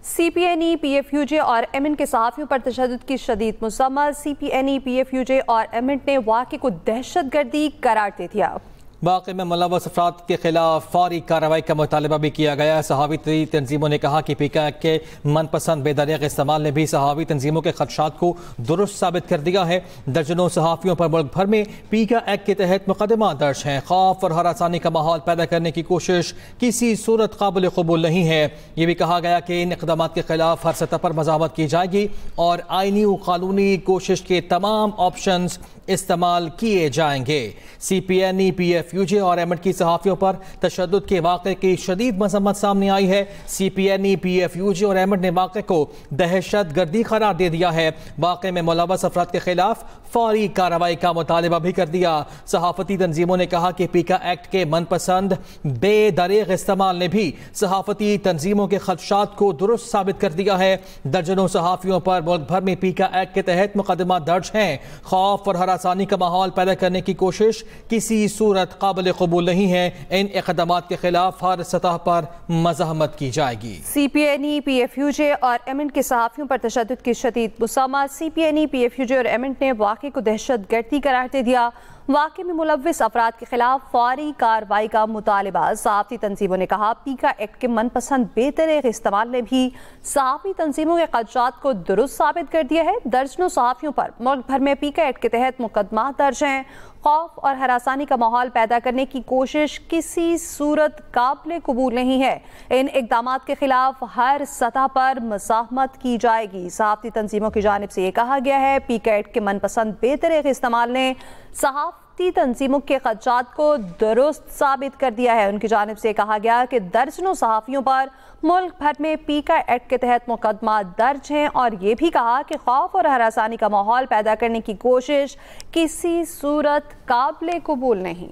CPNE, PFUJ और MN के सहाफ़ियों पर तशद्दुद की शदीद मज़म्मत। CPNE, PFUJ और MN ने वाक़े को दहशतगर्दी करार दे दिया। वाक़े में मुलव्वस अफराद के खिलाफ फौरी कार्रवाई का मुतालबा भी किया गया। सहाफ़ी तंजीमों ने कहा कि PKI के मनपसंद बेदरीग इस्तेमाल ने भी सहाफ़ी तंजीमों के खदशात को दुरुस्त साबित कर दिया है। दर्जनों सहाफ़ियों पर मुल्क भर में PKI के तहत मुकदमा दर्ज हैं। खौफ और हरासानी का माहौल पैदा करने की कोशिश किसी सूरत काबिल कबूल नहीं है। ये भी कहा गया कि इन इक़दामात के खिलाफ हर सतह पर मज़ामत की जाएगी और आइनी व कानूनी कोशिश के तमाम ऑप्शंस इस्तेमाल किए जाएंगे। CPNE, PFUJ और MN की सहाफ़ियों पर तशद्दुद के वाक़े की शदीद मज़म्मत सामने आई है। CPNE, PFUJ और MN ने वाक़े को दहशत गर्दी करार दे दिया है। वाक़े में मुलव्वस अफराद के खिलाफ फौरी कार्रवाई का मुतालबा भी कर दिया। सहाफ़ती तंजीमों ने कहा कि PKI एक्ट के मनपसंद बेदरीग इस्तेमाल ने भी सहाफ़ती तंजीमों के खदशात को दुरुस्त साबित कर दिया है। दर्जनों सहाफ़ियों पर मुल्क भर में PKI एक्ट के तहत मुकदमा दर्ज हैं। खौफ और हरासानी का माहौल पैदा करने की कोशिश किसी सूरत काबिल कबूल नहीं है। इन इक़दामात के खिलाफ हर सतह पर मज़ाहमत की जाएगी। CPNE, PFUJ और MN के सहाफ़ियों पर तशद्दुद की शदीद मज़म्मत। CPNE, PFUJ और MN ने वाक़े को दहशतगर्दी करार दे दिया। वाक़े में मुलव्वस अफराद के खिलाफ फौरी कार्रवाई का मुतालबा। सहाफ़ती तंजीमों ने कहा PKI एक्ट के मनपसंद बेदरीग इस्तेमाल ने भी सहाफ़ी तंजीमों के खदशात को दुरुस्त साबित कर दिया है। दर्जनों सहाफ़ियों पर मुल्क भर में PKI एक्ट के तहत मुकदमा दर्ज हैं। खौफ और हरासानी का माहौल पैदा करने की कोशिश किसी सूरत काबिल कबूल नहीं है। इन इक़दामात के खिलाफ हर सतह पर मज़ाहमत की जाएगी। सहाफ़ती तंजीमों की जानिब से ये कहा गया है PKI एक्ट के मनपसंद बेदरीग इस्तेमाल ने सहाफ़ती तंजीमों के खदशात को दुरुस्त साबित कर दिया है। उनकी जानिब से कहा गया कि दर्जनों सहाफ़ियों पर मुल्क भर में PKI एक्ट के तहत मुकदमा दर्ज हैं और ये भी कहा कि खौफ और हरासानी का माहौल पैदा करने की कोशिश किसी सूरत काबिल कबूल नहीं।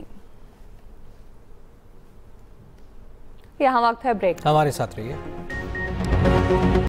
यहाँ वक्त है ब्रेक। हमारे साथ रहिए।